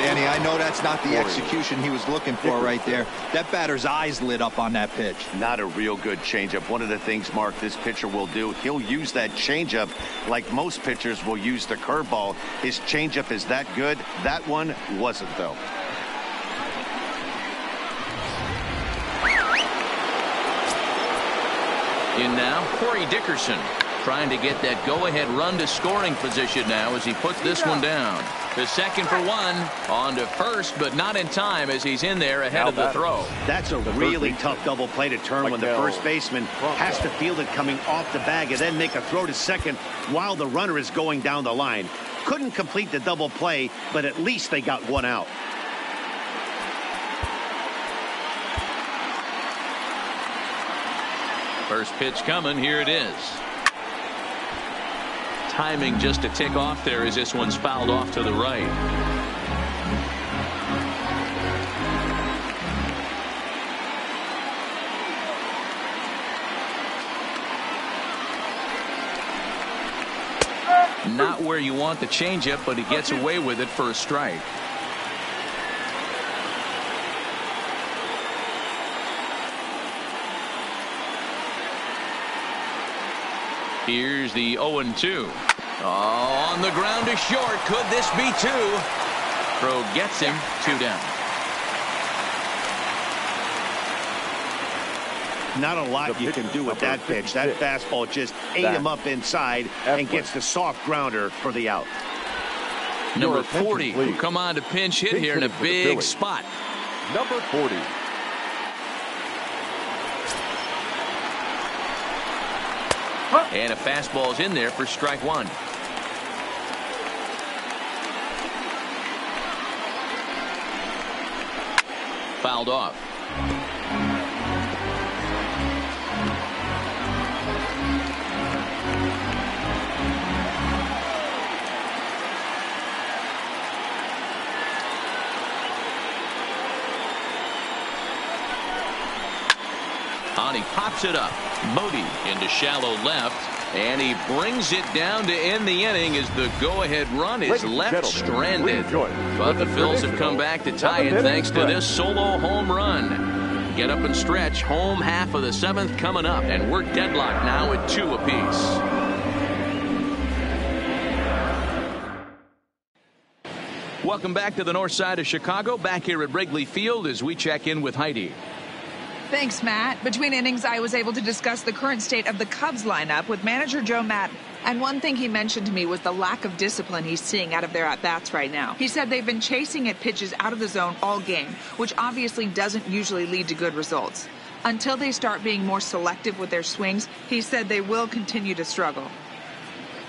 Danny, I know that's not the execution he was looking for right there. That batter's eyes lit up on that pitch. Not a real good changeup. One of the things, Mark, this pitcher will do, he'll use that changeup like most pitchers will use the curveball. His changeup is that good. That one wasn't, though. In now, Corey Dickerson, trying to get that go-ahead run to scoring position now as he puts this one down. The second for 1, on to first, but not in time as he's in there ahead of the throw. That's a really tough double play to turn when the first baseman has to field it coming off the bag and then make a throw to second while the runner is going down the line. Couldn't complete the double play, but at least they got one out. First pitch coming. Here it is. Timing just a tick off there as this one's fouled off to the right. Not where you want the changeup, but he gets away with it for a strike. Here's the 0-2. Oh, on the ground to short. Could this be 2? Throw gets him. 2 down. Not a lot you can do with that pitch. That fastball just ate him up inside and gets the soft grounder for the out. Number 40 who come on to pinch hit here in a big spot. Number 40. And a fastball's in there for strike 1. Fouled off. On, he pops it up. Modi into shallow left, and he brings it down to end the inning as the go-ahead run is left stranded. But the Phils have come back to tie it thanks to this solo home run. Get up and stretch. Home half of the 7th coming up, and we're deadlocked now at 2 apiece. Welcome back to the north side of Chicago, back here at Wrigley Field as we check in with Heidi. Thanks, Matt. Between innings, I was able to discuss the current state of the Cubs lineup with manager Joe Maddon. And one thing he mentioned to me was the lack of discipline he's seeing out of their at-bats right now. He said they've been chasing at pitches out of the zone all game, which obviously doesn't usually lead to good results. Until they start being more selective with their swings, he said they will continue to struggle.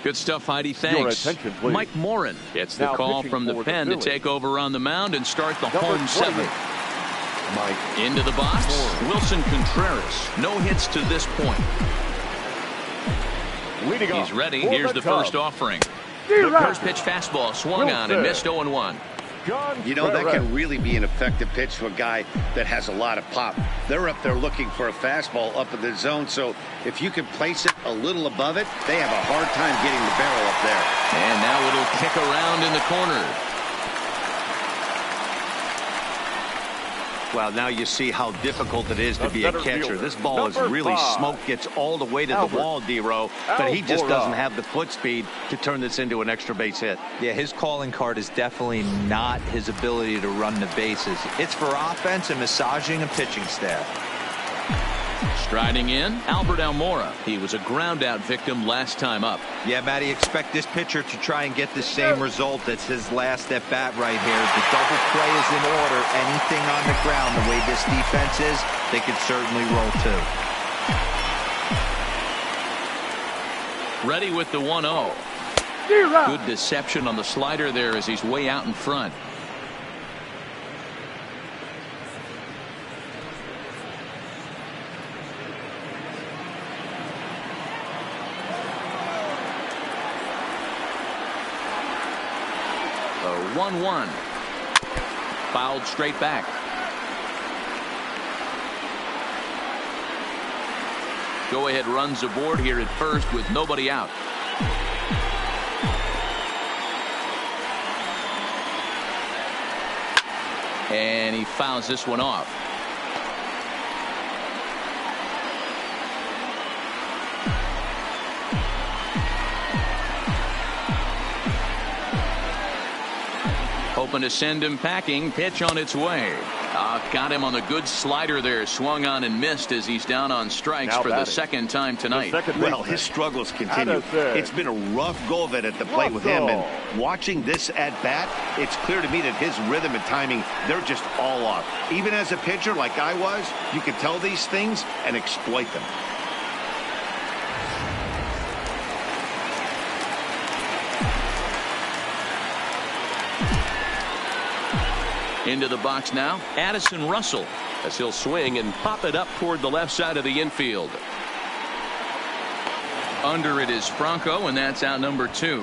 Good stuff, Heidi. Thanks. Mike Morin gets the call from the pen to take over on the mound and start the home 7th. Into the box, Wilson Contreras. No hits to this point. He's ready. Here's the first offering. The first pitch fastball swung on and missed 0-1. You know, that can really be an effective pitch to a guy that has a lot of pop. They're up there looking for a fastball up in the zone, so if you can place it a little above it, they have a hard time getting the barrel up there. And now it'll kick around in the corner. Well, now you see how difficult it is to be a catcher. This ball is really smoked, gets all the way to the wall, D-Row, but he just doesn't have the foot speed to turn this into an extra base hit. Yeah, his calling card is definitely not his ability to run the bases. It's for offense and massaging a pitching staff. Striding in, Albert Almora. He was a ground-out victim last time up. Yeah, Matty, expect this pitcher to try and get the same result. That's his last at bat right here. The double play is in order. Anything on the ground, the way this defense is, they could certainly roll too. Ready with the 1-0. Good deception on the slider there as he's way out in front. The 1-1. Fouled straight back. Go ahead runs aboard here at first with nobody out. And he fouls this one off. Hoping to send him packing. Pitch on its way. Got him on a good slider there. Swung on and missed as he's down on strikes for the second time tonight. Well, his struggles continue. It's been a rough go of it at the plate with him. And watching this at bat, it's clear to me that his rhythm and timing, they're just all off. Even as a pitcher like I was, you can tell these things and exploit them. Into the box now, Addison Russell, as he'll swing and pop it up toward the left side of the infield. Under it is Franco, and that's out number 2.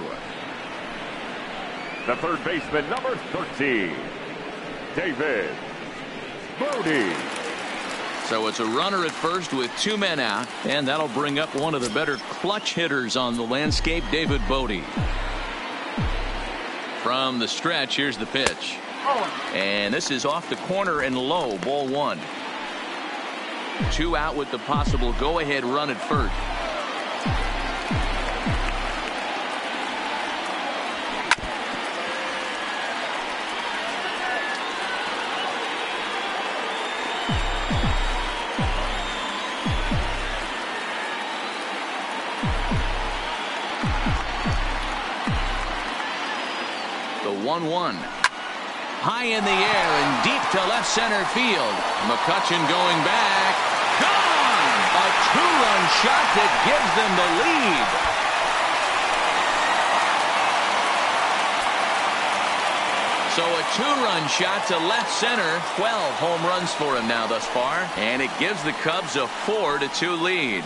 The third baseman, number 13, David Bodie. So it's a runner at first with 2 men out, and that'll bring up one of the better clutch hitters on the landscape, David Bodie. From the stretch, here's the pitch. And this is off the corner and low, ball 1. 2 out with the possible go-ahead run at first. The 1-1. High in the air and deep to left center field. McCutchen going back. Gone! A 2-run shot that gives them the lead. So a 2-run shot to left center. 12 home runs for him now thus far. And it gives the Cubs a 4-2 lead.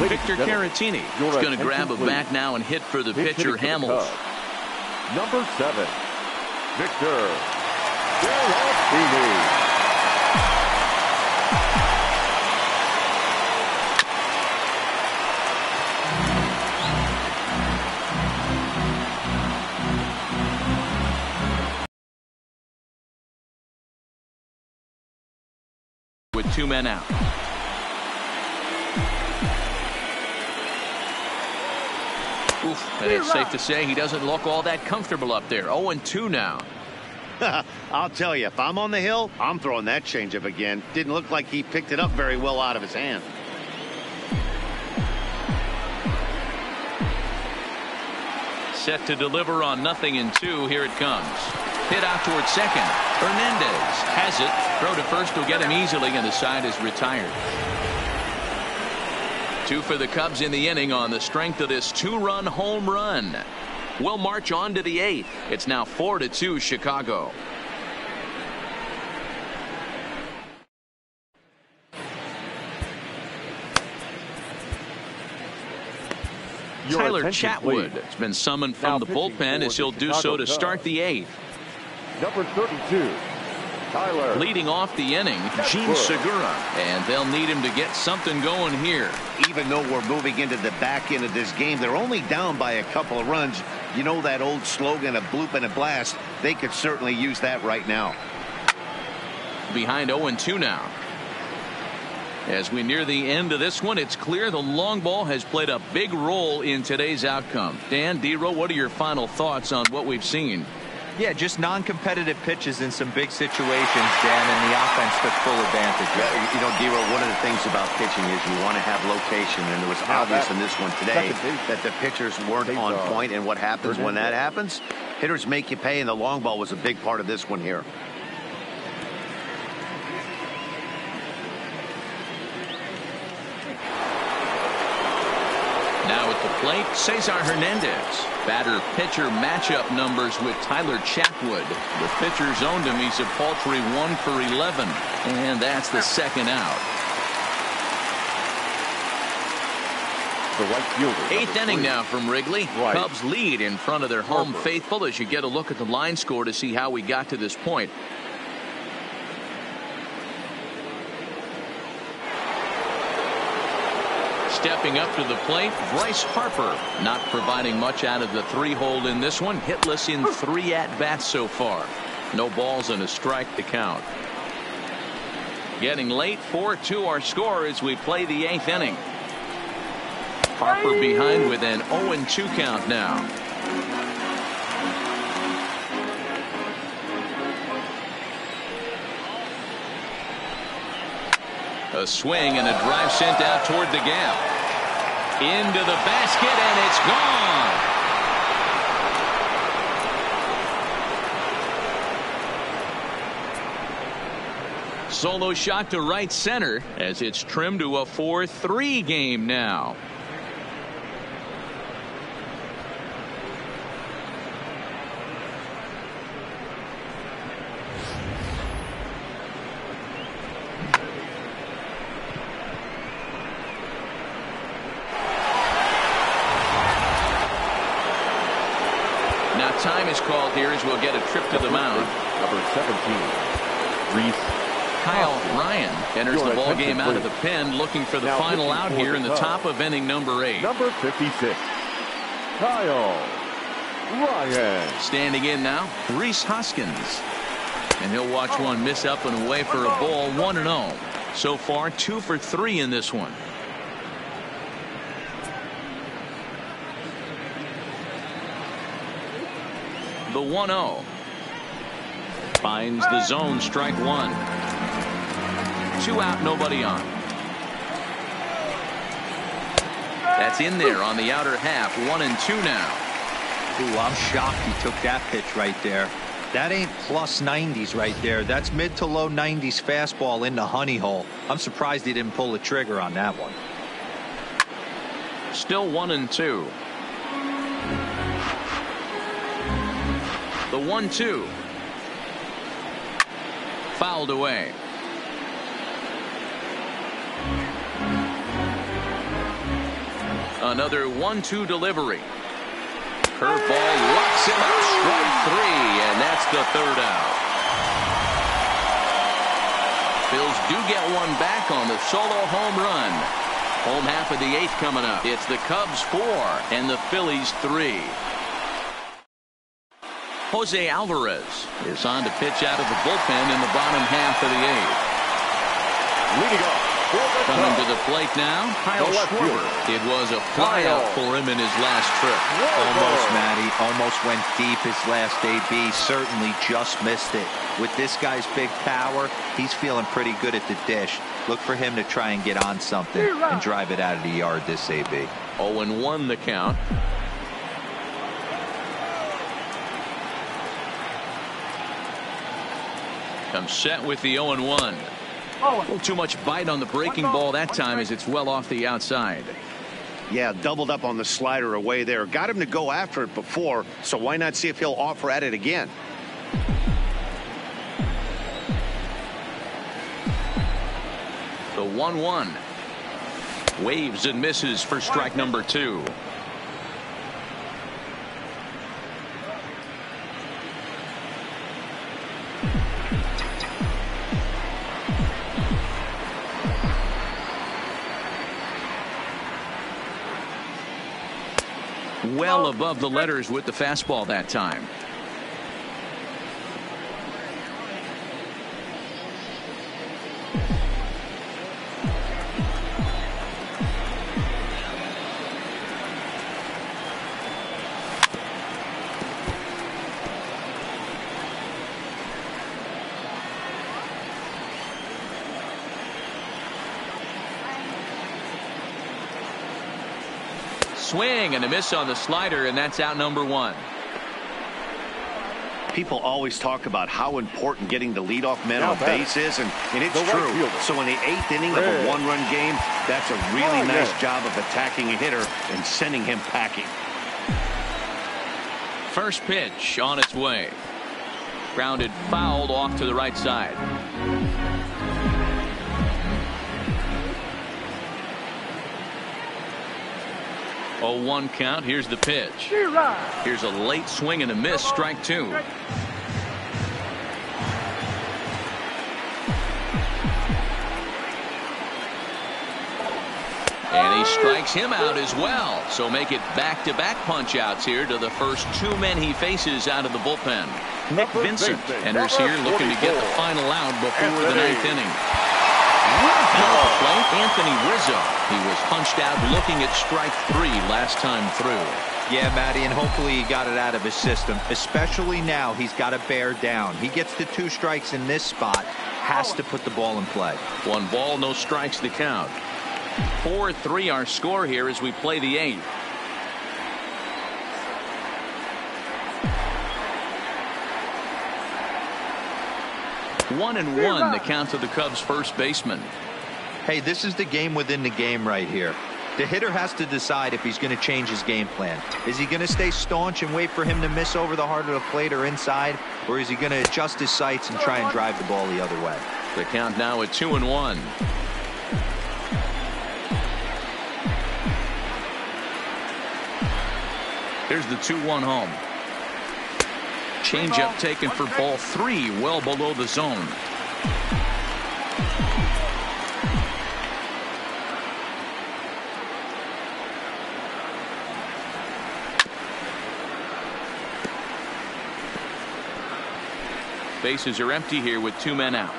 Victor Caratini is going to grab a bat now and hit for the pitcher, Hamels. Number 7, Victor Caratini. With 2 men out. Oof, and it's safe to say he doesn't look all that comfortable up there. 0-2 now. I'll tell you, if I'm on the hill, I'm throwing that changeup again. Didn't look like he picked it up very well out of his hand. Set to deliver on 0-2. Here it comes. Hit out towards second. Hernandez has it. Throw to first will get him easily, and the side is retired. Two for the Cubs in the inning on the strength of this two-run home run. We'll march on to the 8th. It's now 4-2 Chicago. Tyler Chatwood has been summoned from the bullpen as he'll do so to start the 8th. Number 32, Tyler. Leading off the inning, Gene Segura, and they'll need him to get something going here. Even though we're moving into the back end of this game, they're only down by a couple of runs. You know that old slogan, a bloop and a blast. They could certainly use that right now. Behind 0-2 now. As we near the end of this one, it's clear the long ball has played a big role in today's outcome. Dan, Dero, what are your final thoughts on what we've seen? Yeah, just non-competitive pitches in some big situations, Dan, and the offense took full advantage. Yeah, you know, Dero, one of the things about pitching is you want to have location, and it was obvious in this one today that the pitchers weren't on point, and what happens when that happens? Hitters make you pay, and the long ball was a big part of this one here. Now at the plate, Cesar Hernandez. Batter-pitcher matchup numbers with Tyler Chatwood. The pitcher's owned him. He's a paltry 1 for 11. And that's the second out. The right fielder. 8th inning now from Wrigley. Right. Cubs lead in front of their home faithful as you get a look at the line score to see how we got to this point. Stepping up to the plate, Bryce Harper, not providing much out of the 3-hole in this one. Hitless in 3 at-bats so far. No balls and a strike to count. Getting late, 4-2 our score as we play the 8th inning. Harper behind with an 0-2 count now. A swing and a drive sent out toward the gap. Into the basket, and it's gone. Solo shot to right center as it's trimmed to a 4-3 game now. Time is called here as we'll get a trip to the mound. Number 17, Reese. Kyle Ryan enters the ball game out of the pen, looking for the final out here in the top of inning number 8. Number 56, Kyle Ryan. Standing in now, Rhys Hoskins. And he'll watch one miss up and away for a ball. 1-0. So far 2 for 3 in this one. The 1-0 finds the zone, strike 1. 2 out, nobody on. That's in there on the outer half. 1-2 now. Ooh, I'm shocked he took that pitch right there. That ain't plus 90s right there. That's mid to low 90s fastball in the honey hole. I'm surprised he didn't pull the trigger on that one. Still 1-2. The 1-2 fouled away. Another 1-2 delivery. Curveball locks him up. Strike 3, and that's the 3rd out. Phils do get one back on the solo home run. Home half of the 8th coming up. It's the Cubs 4 and the Phillies 3. Jose Alvarez is on to pitch out of the bullpen in the bottom half of the 8th. Leading off. Coming to the plate now, Kyle Schwarber. It was a flyout for him in his last trip. Almost, Matty. Almost went deep his last AB. Certainly just missed it. With this guy's big power, he's feeling pretty good at the dish. Look for him to try and get on something and drive it out of the yard this AB. 0-1 the count. Comes set with the 0-1. A little too much bite on the breaking ball that time as it's well off the outside. Yeah, doubled up on the slider away there. Got him to go after it before, so why not see if he'll offer at it again? The 1-1. Waves and misses for strike number 2. Well above the letters with the fastball that time. Swing and a miss on the slider, and that's out number 1. People always talk about how important getting the leadoff man on base is, and it's true. So in the 8th inning of a 1-run game, that's a really nice job of attacking a hitter and sending him packing. First pitch on its way. Grounded fouled off to the right side. 0-1 count. Here's the pitch. Here's a late swing and a miss. Strike 2. And he strikes him out as well. So make it back-to-back punch-outs here to the first 2 men he faces out of the bullpen. Nick Vincent enters here looking to get the final out before the 9th inning. Now at the plate, Anthony Rizzo. He was punched out looking at strike 3 last time through. Yeah, Matty, and hopefully he got it out of his system. Especially now, he's got to bear down. He gets the 2 strikes in this spot, has to put the ball in play. 1 ball, no strikes to count. 4-3 our score here as we play the 8th. One and 1 the count to the Cubs first baseman. Hey, this is the game within the game right here. The hitter has to decide if he's going to change his game plan. Is he going to stay staunch and wait for him to miss over the heart of the plate or inside, or is he going to adjust his sights and try and drive the ball the other way? The count now at 2-1. Here's the 2-1 home. Changeup taken for ball 3, well below the zone. Bases are empty here with 2 men out.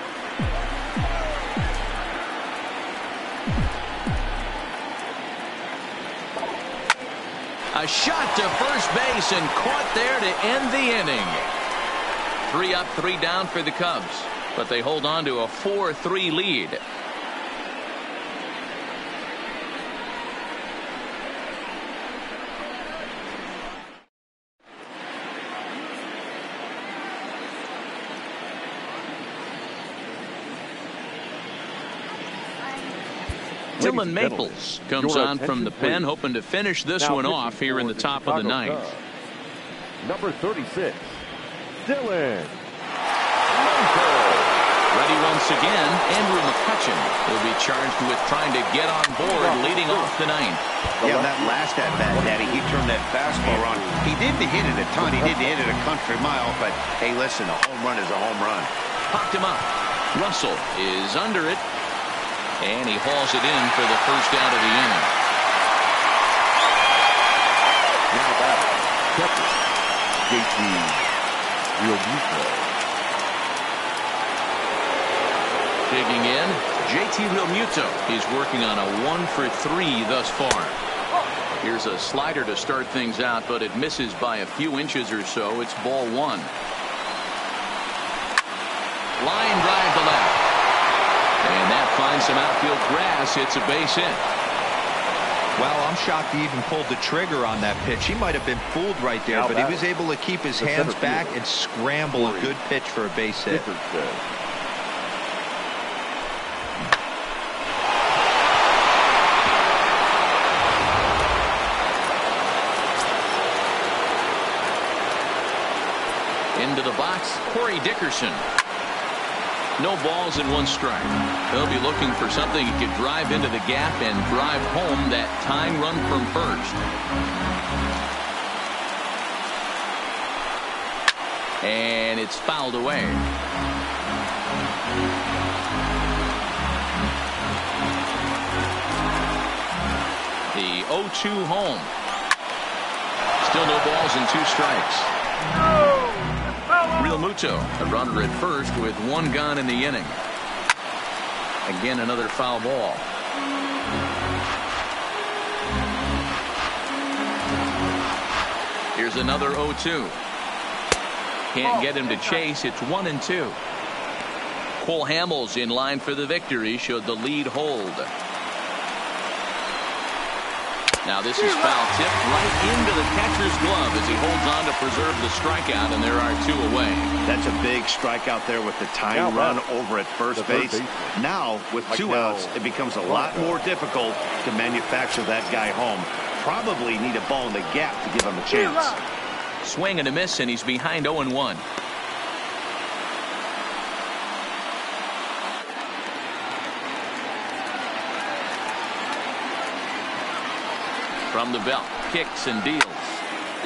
A shot to first base and caught there to end the inning. 3 up, 3 down for the Cubs, but they hold on to a 4-3 lead. Dylan Maples comes on from the pen, hoping to finish this one off here in the top of the 9th. Number 36, Dylan. Ready once again, Andrew McCutchen will be charged with trying to get on board leading off the 9th. Yeah, that last at-bat, Daddy, he turned that fastball on. He didn't hit it a ton. He didn't hit it a country mile, but hey, listen, a home run is a home run. Popped him up. Russell is under it. And he hauls it in for the first out of the inning. Now batter, catcher, JT Realmuto. Digging in, JT Realmuto. He's working on a 1-for-3 thus far. Here's a slider to start things out, but it misses by a few inches or so. It's ball 1. Line drive to left. And that finds some outfield grass. It's a base hit. Well, I'm shocked he even pulled the trigger on that pitch. He might have been fooled right there, but he was able to keep his hands back and scramble a good pitch for a base hit. Corey Dickerson. No balls and 1 strike. They'll be looking for something he could drive into the gap and drive home that tying run from first. And it's fouled away. The 0-2 home. Still no balls and 2 strikes. Real Muto, a runner at first with 1 gone in the inning. Again, another foul ball. Here's another 0-2. Can't get him to chase. It's 1-2. Cole Hamels in line for the victory. Showed the lead hold. Now this is foul tipped right into the catcher's glove as he holds on to preserve the strikeout, and there are 2 away. That's a big strikeout there with the tying run over at first base. Now with 2 outs, it becomes a lot more difficult to manufacture that guy home. Probably need a ball in the gap to give him a chance. Swing and a miss, and he's behind 0-1. From the belt, kicks and deals.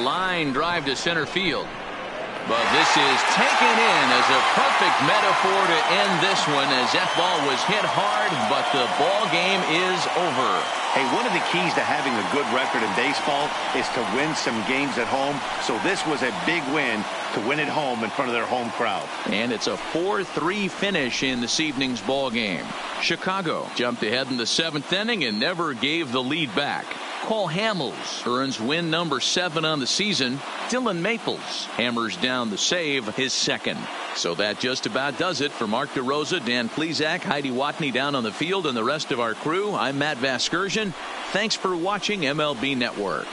Line drive to center field. But this is taken in as a perfect metaphor to end this one, as that ball was hit hard, but the ball game is over. Hey, one of the keys to having a good record in baseball is to win some games at home. So this was a big win to win at home in front of their home crowd. And it's a 4-3 finish in this evening's ball game. Chicago jumped ahead in the 7th inning and never gave the lead back. Cole Hamels earns win number 7 on the season. Dylan Maples hammers down the save, his 2nd. So that just about does it. For Mark DeRosa, Dan Plesac, Heidi Watney down on the field, and the rest of our crew, I'm Matt Vasgersian. Thanks for watching MLB Network.